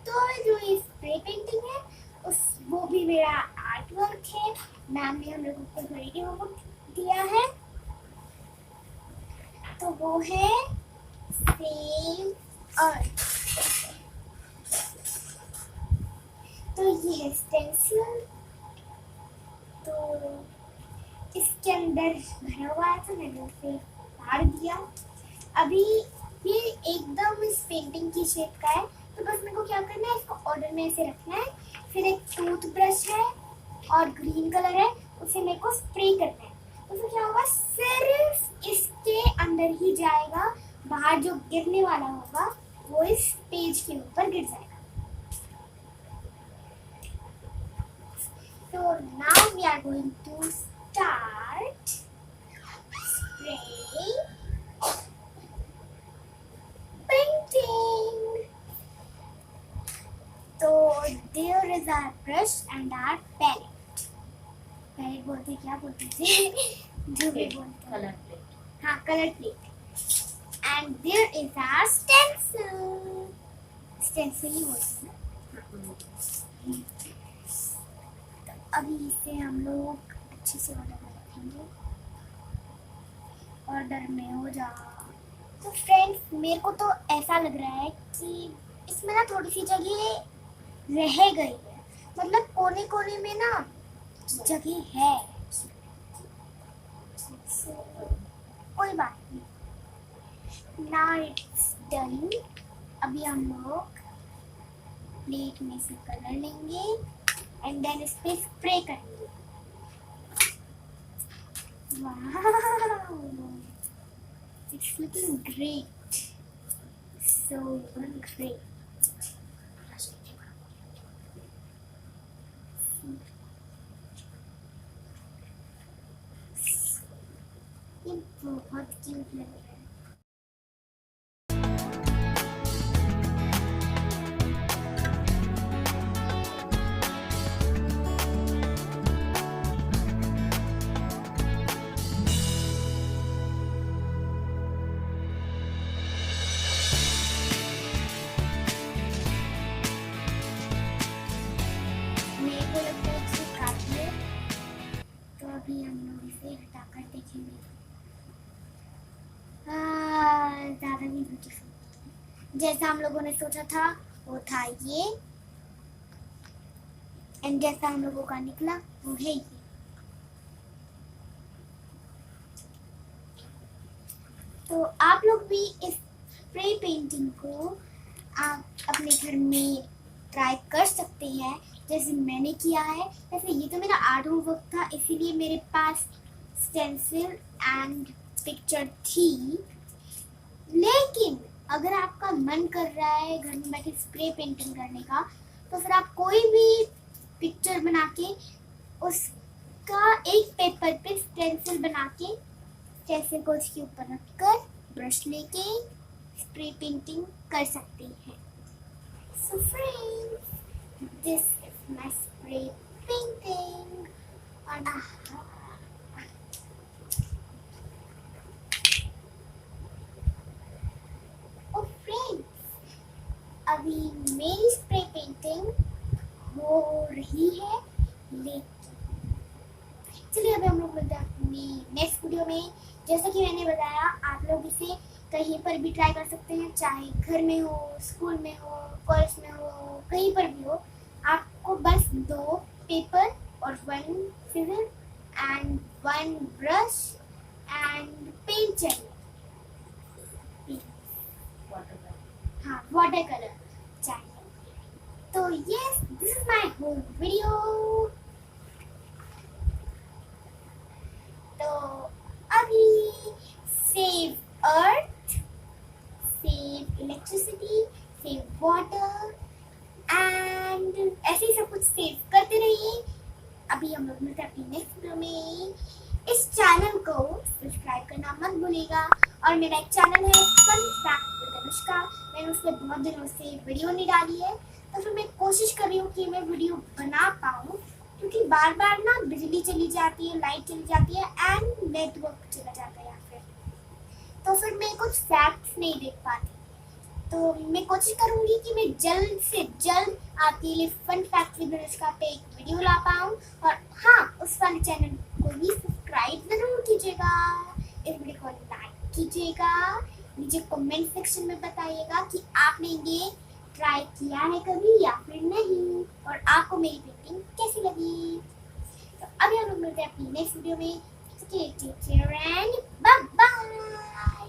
तो जो ये स्प्रे पेंटिंग है उस वो भी मेरा आर्ट वर्क है। मैम ने हम लोगों को क्वालिटी होमवर्क दिया है, तो वो है सेव अर्थ। तो ये है स्टेंसिल, तो इसके अंदर भरा हुआ है तो मैंने उसे फाड़ दिया। अभी ये एकदम इस पेंटिंग की शेप का है, तो बस मेरे को क्या करना है, इसको ऑर्डर में ऐसे रखना है। फिर एक टूथब्रश है और ग्रीन कलर है, उसे मेरे को स्प्रे करना है। तो फिर क्या होगा, सिर्फ इसके अंदर ही जाएगा, बाहर जो गिरने वाला होगा वो इस पेज के ऊपर गिर जाएगा। So now we are going to start spray painting. So there is our brush and our palette. Palette बोलते क्या बोलते थे? जो भी बोलते कलर प्लेट। हाँ, colour plate. And there is our stencil. Stencil ही बोलते हैं। अभी इसे हम लोग अच्छे से ऑर्डर में रखेंगे। ऑर्डर में हो जा। तो फ्रेंड्स, मेरे को तो ऐसा लग रहा है कि इसमें ना थोड़ी सी जगह रह गई है, मतलब कोने कोने में ना जगह है। कोई बात नहीं। Now it's done. अभी हम लोग प्लेट में से कलर लेंगे एंड देन इस पे स्प्रे करेंगे। Wow, it's looking great, so great. ये बहुत क्यूट लग रहा है। तो अभी हम लोग इसे हटाकर देखेंगे। ज़्यादा नहीं ब्यूटीफुल जैसा हम लोगों ने सोचा था वो था ये, एंड जैसा हम लोगों का निकला वो है ये। तो आप लोग भी इस स्प्रे पेंटिंग को आप अपने घर में ट्राई कर सकते हैं जैसे मैंने किया है। वैसे ये तो मेरा आर्ट होमवर्क था, इसीलिए मेरे पास स्टेंसिल एंड पिक्चर थी। लेकिन अगर आपका मन कर रहा है घर में बैठे स्प्रे पेंटिंग करने का, तो फिर आप कोई भी पिक्चर बना के उसका एक पेपर पे स्टेंसिल बना के स्टेंसिल को उसके ऊपर रखकर ब्रश लेके स्प्रे पेंटिंग कर सकते हैं। So friends, this is my spray painting on a अभी मेरी स्प्रे पेंटिंग हो रही है, लेकिन चलिए अभी हम लोग मिलते हैं अपनी नेक्स्ट वीडियो में। जैसा कि मैंने बताया, आप लोग इसे कहीं पर भी ट्राई कर सकते हैं, चाहे घर में हो, स्कूल में हो, कॉलेज में हो, कहीं पर भी हो। आपको बस 2 पेपर और 1 scissor and 1 brush and paint चाहिए। हाँ, वाटर कलर चाहिए। तो yes, this is my whole video. तो अभी save earth, save electricity, save water and ऐसे ही सब कुछ सेव करते रहिए। अभी हम लोग मिलते हैं अपनी नेक्स्ट वीडियो में। इस चैनल को सब्सक्राइब करना मत भूलिएगा। और मेरा एक चैनल है फन फैक्ट विद अनुष्का, मैंने उस पर बहुत दिनों से वीडियो नहीं डाली है, तो फिर मैं कोशिश कर रही हूँ कि मैं वीडियो बना पाऊँ, क्योंकि बार बार ना बिजली चली जाती है, लाइट चली जाती है एंड नेटवर्क चला जाता है या फिर, तो फिर मैं कुछ फैक्ट्स नहीं देख पाती। तो मैं कोशिश करूंगी कि मैं जल्द से जल्द आपके लिए फन फैक्ट विद अनुष्का पे एक वीडियो ला पाऊँ। और हाँ, उस वाले चैनल को भी सब्सक्राइब जरूर कीजिएगा, इस वीडियो को लाइक कीजिएगा, मुझे कमेंट सेक्शन में बताइएगा कि आपने ये ट्राई किया है कभी या फिर नहीं, और आपको मेरी पेंटिंग कैसी लगी। तो अभी हम लोग मिलते हैं अपनी नेक्स्ट वीडियो में। Stay tuned and bye bye.